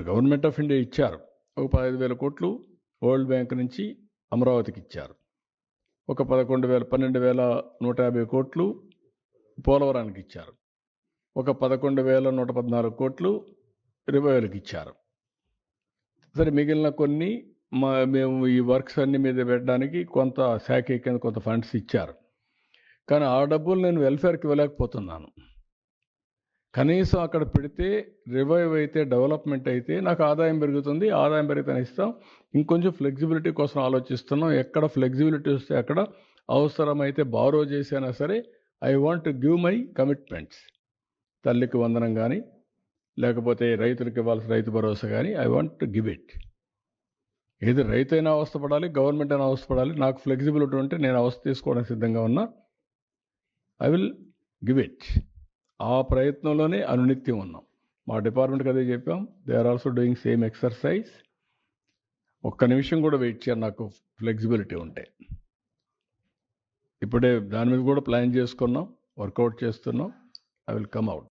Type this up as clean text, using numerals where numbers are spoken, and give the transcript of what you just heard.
ఇప్పుడు government of India ఇచ్చారు. ఒక 15,000 కోట్లు వరల్డ్ బ్యాంక్ నుంచి అమరావతికి ఇచ్చారు. ఒక 12,150 కోట్లు పోలవరానికి ఇచ్చారు. ఒక 11,114 కోట్లు రివైవల్కి ఇచ్చారు. సరే, మిగిలిన కొన్ని మేము ఈ వర్క్స్ అన్ని మీద పెట్టడానికి కొంత శాఖ కింద కొంత ఫండ్స్ ఇచ్చారు. కానీ ఆ డబ్బులు నేను వెల్ఫేర్కి ఇవ్వలేకపోతున్నాను. కనీసం అక్కడ పెడితే రివైవ్ అయితే, డెవలప్మెంట్ అయితే నాకు ఆదాయం పెరుగుతుంది. ఆదాయం పెరిగితే ఇస్తాం. ఇంకొంచెం ఫ్లెక్సిబిలిటీ కోసం ఆలోచిస్తున్నాం. ఎక్కడ ఫ్లెక్సిబిలిటీ వస్తే అక్కడ అవసరమైతే బారో చేసినా సరే I want to give my commitments. తల్లికి వందనం కానీ, లేకపోతే రైతులకు ఇవ్వాల్సిన రైతు భరోసా కానీ I want to give it. ఏది రైతైనా అవస్థపడాలి, గవర్నమెంట్ అయినా అవస్థపడాలి. నాకు ఫ్లెక్సిబిలిటీ ఉంటే నేను అవస్థ తీసుకోవడానికి సిద్ధంగా ఉన్నా. I will give it. ఆ ప్రయత్నంలోనే అనునిత్యం ఉన్నాం. మా డిపార్ట్మెంట్కి అదే చెప్పాం. They are also doing same exercise. ఒక్క నిమిషం కూడా వెయిట్ చేయను నాకు ఫ్లెక్సిబిలిటీ ఉంటే. ఇప్పుడే దాని మీద కూడా ప్లాన్ చేసుకున్నాం, వర్కౌట్ చేస్తున్నాం. I will come out.